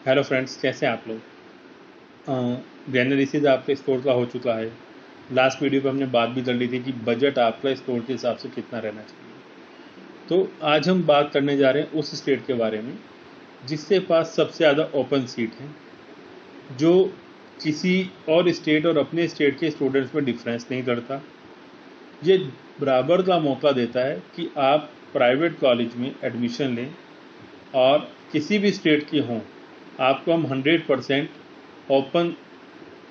Hello friends, कैसे हैं आप लोग। एनालिसिस आपके स्कोर का हो चुका है। लास्ट वीडियो पे हमने बात भी कर ली थी कि बजट आपका स्कोर के हिसाब से कितना रहना चाहिए। तो आज हम बात करने जा रहे हैं उस स्टेट के बारे में जिसके पास सबसे ज़्यादा ओपन सीट है, जो किसी और स्टेट और अपने स्टेट के स्टूडेंट्स में डिफरेंस नहीं करता। ये बराबर का मौका देता है कि आप प्राइवेट कॉलेज में एडमिशन लें और किसी भी स्टेट के हों, आपको हम 100% ओपन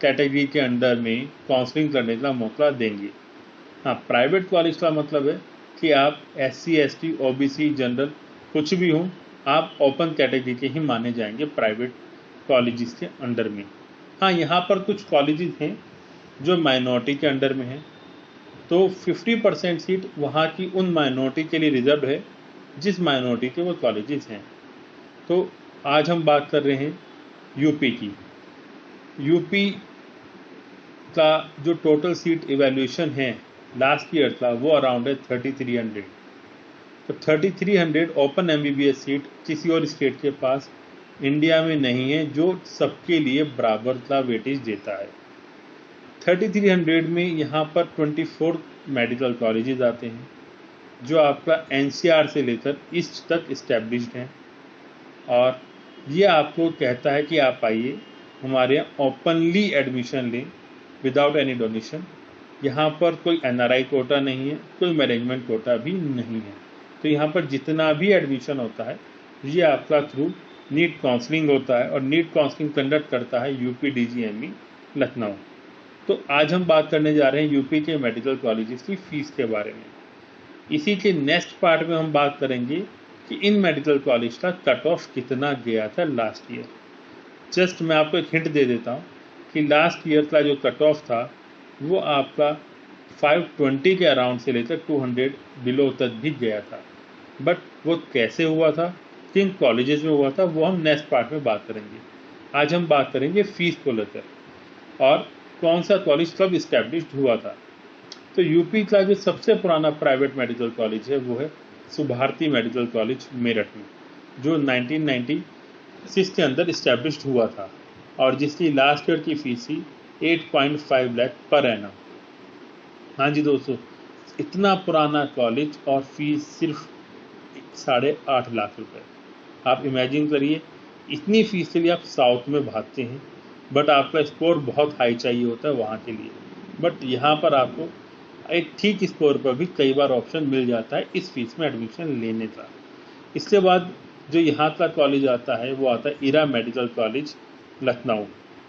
कैटेगरी के अंडर में काउंसलिंग करने का मौका देंगे। हाँ, प्राइवेट कॉलेज का मतलब है कि आप SC ST OBC जनरल कुछ भी हों, आप ओपन कैटेगरी के ही माने जाएंगे प्राइवेट कॉलेजेस के अंडर में। हाँ, यहाँ पर कुछ कॉलेजेस हैं जो माइनॉरिटी के अंडर में हैं, तो 50% सीट वहाँ की उन माइनॉरिटी के लिए रिजर्व है जिस माइनॉरिटी के वो कॉलेजेस हैं। तो आज हम बात कर रहे हैं यूपी की। यूपी का जो टोटल सीट इवैल्यूएशन है लास्ट ईयर का, वो अराउंड है 3300। तो 3300 ओपन MBBS सीट किसी और स्टेट के पास इंडिया में नहीं है जो सबके लिए बराबर का वेटेज देता है। 3300 में यहाँ पर 24 मेडिकल कॉलेजेस आते हैं जो आपका NCR से लेकर ईस्ट तक इस्टेब्लिश्ड हैं, और ये आपको कहता है कि आप आइए हमारे यहाँ ओपनली एडमिशन लें विदाउट एनी डोनेशन। यहाँ पर कोई NRI कोटा नहीं है, कोई मैनेजमेंट कोटा भी नहीं है। तो यहाँ पर जितना भी एडमिशन होता है ये आपका थ्रू नीट काउंसलिंग होता है, और नीट काउंसलिंग कंडक्ट करता है UPDGME लखनऊ। तो आज हम बात करने जा रहे हैं यूपी के मेडिकल कॉलेजेस की फीस के बारे में। इसी के नेक्स्ट पार्ट में हम बात करेंगे कि इन मेडिकल कॉलेज का कट ऑफ कितना गया था लास्ट ईयर। जस्ट मैं आपको एक हिंट दे देता हूँ कि लास्ट ईयर का जो कट ऑफ था वो आपका 520 के अराउंड से लेकर 200 बिलो तक भी गया था। बट वो कैसे हुआ था, किन कॉलेजेस में हुआ था, वो हम नेक्स्ट पार्ट में बात करेंगे। आज हम बात करेंगे फीस को लेकर और कौन सा कॉलेज कब इस्टेब्लिश्ड हुआ था। तो यूपी का जो सबसे पुराना प्राइवेट मेडिकल कॉलेज है वो है सुभारती मेडिकल कॉलेज मेरठ में, जो 1996 के अंदर इस्टेब्लिश्ड हुआ था और जिसकी लास्ट ईयर की फीस थी 8.5 लाख पर एनम। हाँ जी दोस्तों, इतना पुराना कॉलेज और फीस सिर्फ 8.5 लाख रुपए। आप इमेजिन करिए, इतनी फीस के लिए आप साउथ में भागते हैं, बट आपका स्कोर बहुत हाई चाहिए होता है वहाँ के लिए। बट यहाँ पर आपको एक ठीक स्कोर पर भी कई बार ऑप्शन मिल जाता है इस फीस में एडमिशन लेने का। इसके बाद जो यहाँ का कॉलेज आता है वो आता है इरा मेडिकल कॉलेज लखनऊ,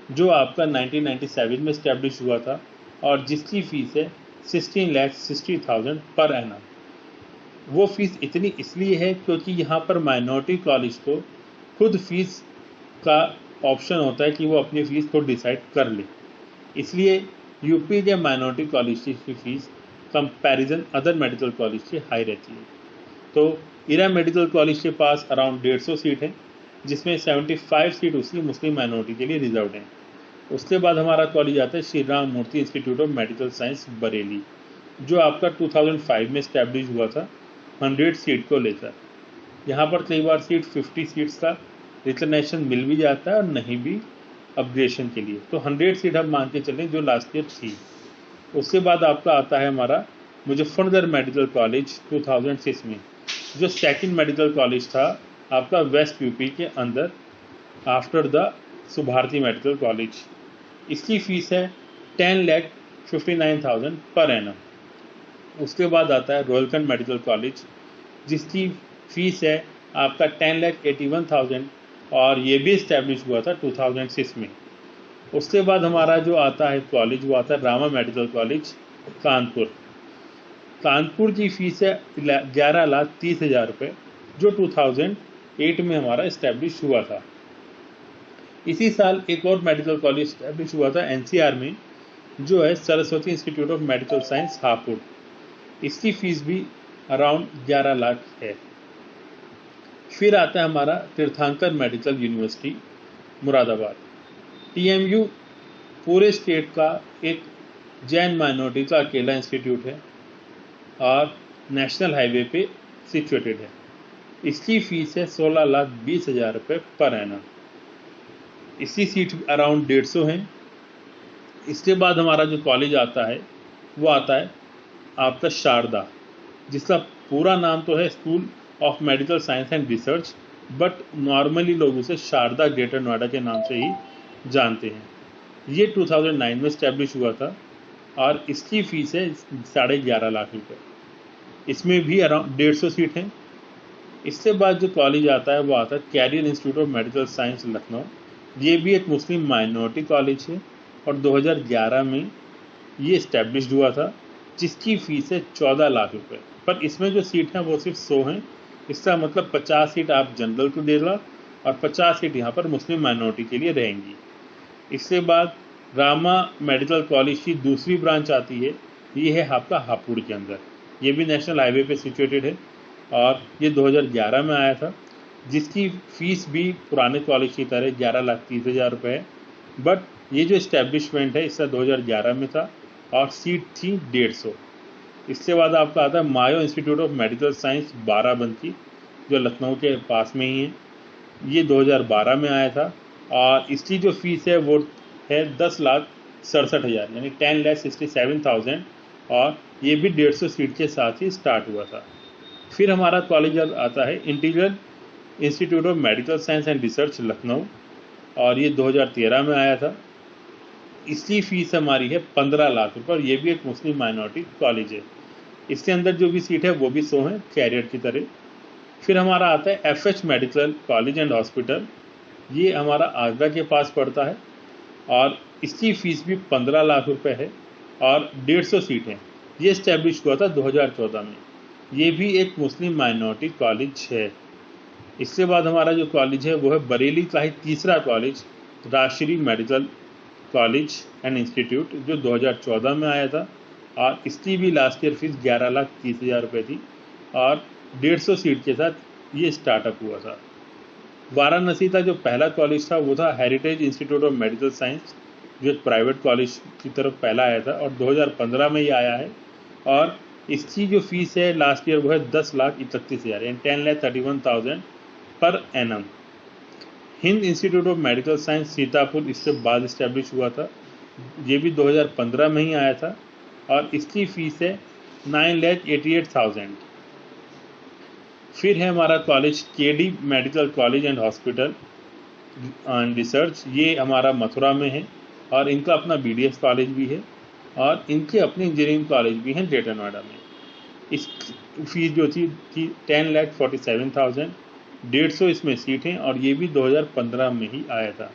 जो आपका 1997 में इस्टेब्लिश हुआ था और जिसकी फ़ीस है 16,60,000 पर एनम। वो फीस इतनी इसलिए है क्योंकि यहाँ पर माइनॉरिटी कॉलेज को खुद फीस का ऑप्शन होता है कि वो अपनी फ़ीस खुद डिसाइड कर ले, इसलिए यूपी के माइनॉरिटी कॉलेज की fees comparison other medical college से हाई रहती है। तो इरा मेडिकल कॉलेज के पास अराउंड 150 सीट है, जिसमें 75 सीट उसकी मुस्लिम माइनॉरिटी के लिए रिजर्व हैं। उसके बाद हमारा कॉलेज आता है Shri Ram Murti institute of medical science Bareilly, जो आपका 2005 में इस्टेब्लिश हुआ था 100 सीट को लेकर। यहाँ पर कई बार 50 सीट्स का रिकग्निशन मिल भी जाता है और नहीं भी अपग्रेडेशन के लिए। तो 100 सीट हम मान के चलें जो लास्ट ईयर थी। उसके बाद आपका आता है हमारा मुजफ्फरनगर मेडिकल कॉलेज 2006 में, जो सेकंड मेडिकल कॉलेज था आपका वेस्ट यूपी के अंदर after the Subharti medical college. इसकी फ़ीस है 10,59,000 पर एनम। उसके बाद आता है रोहिलखंड मेडिकल कॉलेज, जिसकी फ़ीस है आपका 10,81,000 और ये भी इस्टेब्लिश हुआ था 2006 में। उसके बाद हमारा जो आता है कॉलेज वो आता है रामा मेडिकल कॉलेज कानपुर। कानपुर की फ़ीस है 11,30,000 रुपये, जो 2008 में हमारा इस्टेब्लिश हुआ था। इसी साल एक और मेडिकल कॉलेज इस्टेब्लिश हुआ था NCR में, जो है Saraswati institute of medical science Hapur. इसकी फ़ीस भी अराउंड 11 लाख है। फिर आता है हमारा तीर्थंकर मेडिकल यूनिवर्सिटी मुरादाबाद। TMU पूरे स्टेट का एक जैन माइनॉरिटी का अकेला इंस्टीट्यूट है और नेशनल हाईवे पे सिचुएटेड है। इसकी फ़ीस है 16,20,000 रुपये पर एनम। इसकी सीट अराउंड 150 हैं। इसके बाद हमारा जो कॉलेज आता है वो आता है आपका शारदा, जिसका पूरा नाम तो है school of medical science and research, but normally लोग उसे शारदा ग्रेटर नोएडा के नाम से ही जानते हैं। ये 2009 में स्टैब्लिश हुआ था और इसकी फीस है 11.5 लाख रुपए। इसमें भी अराउंड 150 सीट हैं। इससे बाद जो कॉलेज आता है वो आता है career institute of medical science Lucknow. ये भी एक मुस्लिम माइनॉरिटी कॉलेज है और 2011 में ये इस्टेब्लिश्ड हुआ था, जिसकी फीस है 14 लाख रुपए। पर इसमें जो सीट हैं वो सिर्फ 100 हैं। इसका मतलब 50 सीट आप जनरल को देगा और 50 सीट यहाँ पर मुस्लिम माइनॉरिटी के लिए रहेंगी। इसके बाद रामा मेडिकल कॉलेज की दूसरी ब्रांच आती है, ये है आपका हापुड़ के अंदर। ये भी नेशनल हाईवे पे सिचुएटेड है और ये 2011 में आया था, जिसकी फीस भी पुराने कॉलेज की तरह 11,30,000 रुपये है। बट ये जो इस्टेब्लिशमेंट है इसका 2011 में था और सीट थी 150। इसके बाद आपका आता है Mayo institute of medical science Barabanki, जो लखनऊ के पास में ही है। ये 2012 में आया था और इसकी जो फीस है वो है 10,67,000 यानी 10,67,000 और ये भी 150 सीट के साथ ही स्टार्ट हुआ था। फिर हमारा कॉलेज आता है integral institute of medical science and research Lucknow और ये 2013 में आया था। इसकी फीस हमारी है 15 लाख रुपए और ये भी एक मुस्लिम माइनॉरिटी कॉलेज है। इसके अंदर जो भी सीट है वो भी 100 है कैरियर की तरह। फिर हमारा आता है FH medical college and hospital, ये हमारा आगरा के पास पड़ता है और इसकी फीस भी 15 लाख रुपए है और 150 सीट है। ये इस्टेब्लिश हुआ था 2014 में। ये भी एक मुस्लिम माइनॉरिटी कॉलेज है। इसके बाद हमारा जो कॉलेज है वो है बरेली का ही तीसरा college, Rajshree medical college and institute, जो 2014 में आया था और इसकी भी लास्ट ईयर फीस 11,30,000 रुपये थी और 150 सीट के साथ ये स्टार्टअप हुआ था। वाराणसी का जो पहला कॉलेज था वो था heritage institute of medical science, जो एक प्राइवेट कॉलेज की तरफ पहला आया था और 2015 में ये आया है और इसकी जो फीस है लास्ट ईयर वो है 10,31,000 यानी 10,31,000 per annum. Hind institute of medical science Sitapur इससे बाद इस्टेब्लिश हुआ था, ये भी 2015 में ही आया था और इसकी फीस है 9,88,000। फिर है हमारा college KD medical college and hospital and research, ये हमारा मथुरा में है और इनका अपना BDS कॉलेज भी है और इनके अपने इंजीनियरिंग कॉलेज भी हैं ग्रेटर नोएडा में। इस फीस जो थी 10,47,000, 150 इसमें सीट हैं और ये भी 2015 में ही आया था।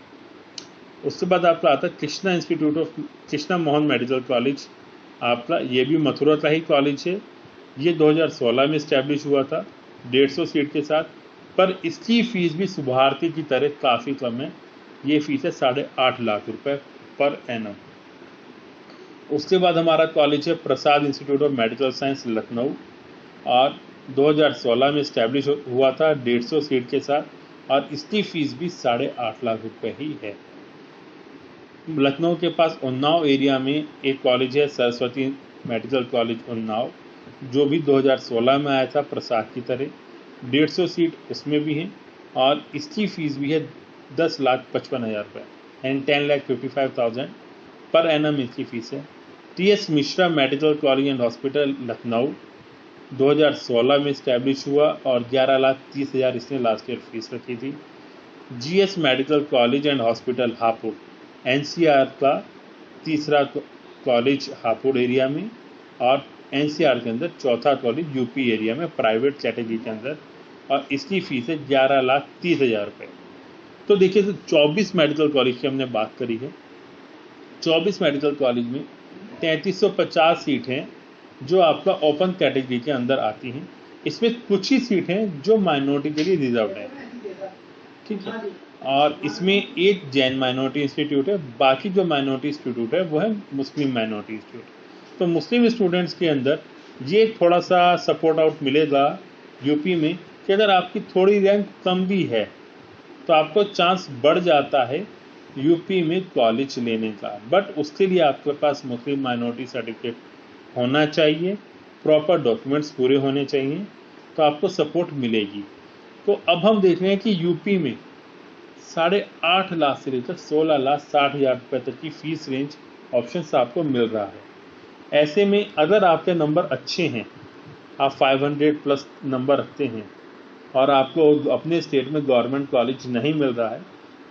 उसके बाद आपका आता है कृष्णा मोहन मेडिकल कॉलेज, आपका ये भी मथुरा का ही कॉलेज है। ये 2016 में इस्टेब्लिश हुआ था 150 सीट के साथ, पर इसकी फीस भी शुभार्थी की तरह काफ़ी कम है। ये फीस है 8.5 लाख रुपए पर एनम। उसके बाद हमारा कॉलेज है Prasad institute of medical science Lucknow और 2016 में इस्टेब्लिश हुआ था 150 सीट के साथ और इसकी फीस भी 8.5 लाख रुपए ही है। लखनऊ के पास उन्नाव एरिया में एक कॉलेज है सरस्वती मेडिकल कॉलेज उन्नाव, जो भी 2016 में आया था प्रसाद की तरह। 150 सीट उसमें भी हैं और इसकी फीस भी है 10,55,000 रुपये एंड 10,55,000 पर एनम इसकी फीस है। TS Mishra medical college and hospital Lucknow 2016 में इस्टेब्लिश हुआ और 11,30,000 इसने लास्ट ईयर फीस रखी थी। GS medical college and hospital Hapur NCR का तीसरा कॉलेज हापुड़ एरिया में और NCR के अंदर चौथा कॉलेज UP एरिया में प्राइवेट कैटेगरी के अंदर और इसकी फीस है 11,30,000 रुपये। तो देखिए, तो 24 मेडिकल कॉलेज की हमने बात करी है। 24 मेडिकल कॉलेज में 3350 सीट हैं जो आपका ओपन कैटेगरी के अंदर आती हैं। इसमें कुछ ही सीट हैं जो माइनॉरिटी के लिए रिजर्व है, ठीक है। और इसमें एक जैन माइनॉरिटी इंस्टीट्यूट है, बाकी जो माइनॉरिटी इंस्टीट्यूट है वो है मुस्लिम माइनॉरिटी इंस्टीट्यूट। तो मुस्लिम स्टूडेंट्स के अंदर ये थोड़ा सा सपोर्ट आउट मिलेगा यूपी में कि अगर आपकी थोड़ी रैंक कम भी है तो आपको चांस बढ़ जाता है यूपी में कॉलेज लेने का। बट उसके लिए आपके पास मुस्लिम माइनॉरिटी सर्टिफिकेट होना चाहिए, प्रॉपर डॉक्यूमेंट्स पूरे होने चाहिए, तो आपको सपोर्ट मिलेगी। तो अब हम देख रहे हैं कि यूपी में 8.5 लाख से लेकर 16,60,000 रुपये तक की फीस रेंज ऑप्शंस आपको मिल रहा है। ऐसे में अगर आपके नंबर अच्छे हैं, आप 500 प्लस नंबर रखते हैं और आपको अपने स्टेट में गवर्नमेंट कॉलेज नहीं मिल रहा है,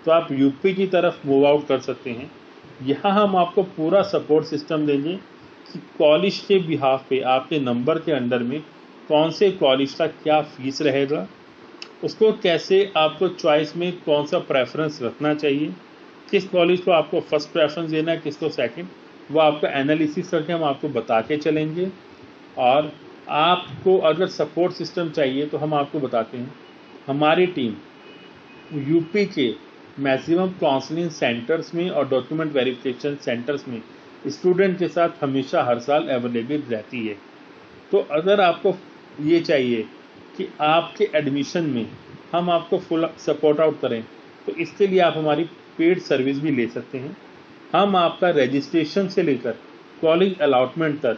तो आप यूपी की तरफ मूव आउट कर सकते हैं। यहाँ हम आपको पूरा सपोर्ट सिस्टम देंगे कि कॉलेज के बिहाफ पे आपके नंबर के अंडर में कौन से कॉलेज का क्या फीस रहेगा, उसको कैसे आपको चॉइस में कौन सा प्रेफरेंस रखना चाहिए, किस कॉलेज को आपको फर्स्ट प्रेफरेंस देना है, किसको सेकंड, वो आपका एनालिसिस करके हम आपको बता के चलेंगे। और आपको अगर सपोर्ट सिस्टम चाहिए तो हम आपको बताते हैं, हमारी टीम यूपी के मैक्सिमम काउंसलिंग सेंटर्स में और डॉक्यूमेंट वेरिफिकेशन सेंटर्स में स्टूडेंट के साथ हमेशा हर साल अवेलेबल रहती है। तो अगर आपको ये चाहिए कि आपके एडमिशन में हम आपको फुल सपोर्ट आउट करें, तो इसके लिए आप हमारी पेड सर्विस भी ले सकते हैं। हम आपका रजिस्ट्रेशन से लेकर कॉलेज अलॉटमेंट तक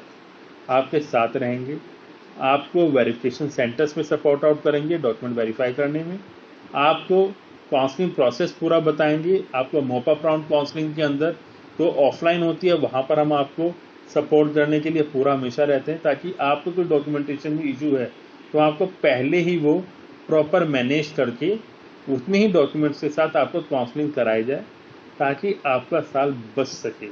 आपके साथ रहेंगे, आपको वेरिफिकेशन सेंटर्स में सपोर्ट आउट करेंगे डॉक्यूमेंट वेरीफाई करने में, आपको काउंसलिंग प्रोसेस पूरा बताएंगे। आपको मॉपअप राउंड काउंसलिंग के अंदर तो ऑफलाइन होती है, वहाँ पर हम आपको सपोर्ट करने के लिए पूरा हमेशा रहते हैं, ताकि आपको कोई डॉक्यूमेंटेशन में इशू है तो आपको पहले ही वो प्रॉपर मैनेज करके उतने ही डॉक्यूमेंट्स के साथ आपको काउंसलिंग कराई जाए, ताकि आपका साल बच सके।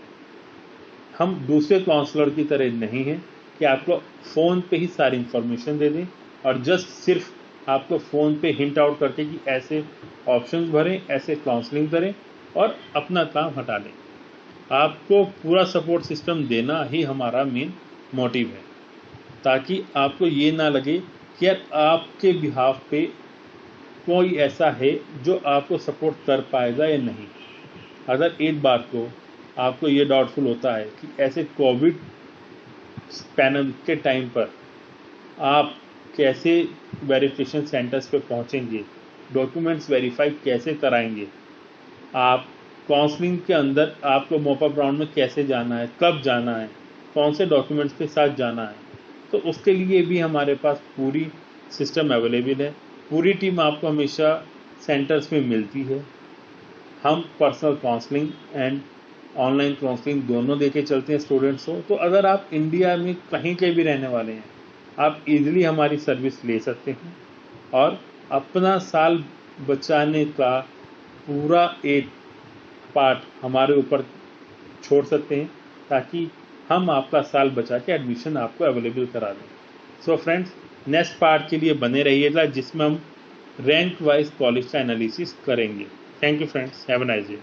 हम दूसरे काउंसलर की तरह नहीं हैं कि आपको फ़ोन पे ही सारी इन्फॉर्मेशन दे दें और जस्ट सिर्फ आपको फ़ोन पे हिंट आउट करके कि ऐसे ऑप्शंस भरें, ऐसे काउंसलिंग करें और अपना काम हटा लें। आपको पूरा सपोर्ट सिस्टम देना ही हमारा मेन मोटिव है, ताकि आपको ये ना लगे कि यार आपके बिहाफ पे कोई ऐसा है जो आपको सपोर्ट कर पाएगा या नहीं। अगर एक बात को आपको ये डाउटफुल होता है कि ऐसे कोविड पैंडेमिक के टाइम पर आप कैसे वेरिफिकेशन सेंटर्स पे पहुंचेंगे, डॉक्यूमेंट्स वेरीफाई कैसे कराएंगे, आप काउंसलिंग के अंदर आपको मॉपअप राउंड में कैसे जाना है, कब जाना है, कौन से डॉक्यूमेंट्स के साथ जाना है, तो उसके लिए भी हमारे पास पूरी सिस्टम अवेलेबल है। पूरी टीम आपको हमेशा सेंटर्स में मिलती है। हम personal counselling and online counselling दोनों देके चलते हैं स्टूडेंट्स को। तो अगर आप इंडिया में कहीं के भी रहने वाले हैं, आप इजीली हमारी सर्विस ले सकते हैं और अपना साल बचाने का पूरा एक पार्ट हमारे ऊपर छोड़ सकते हैं, ताकि हम आपका साल बचा के एडमिशन आपको अवेलेबल करा दें। सो फ्रेंड्स, नेक्स्ट पार्ट के लिए बने रहिएगा, जिसमें हम रैंक वाइज कॉलेज का एनालिसिस करेंगे। Thank you friends, have a nice day.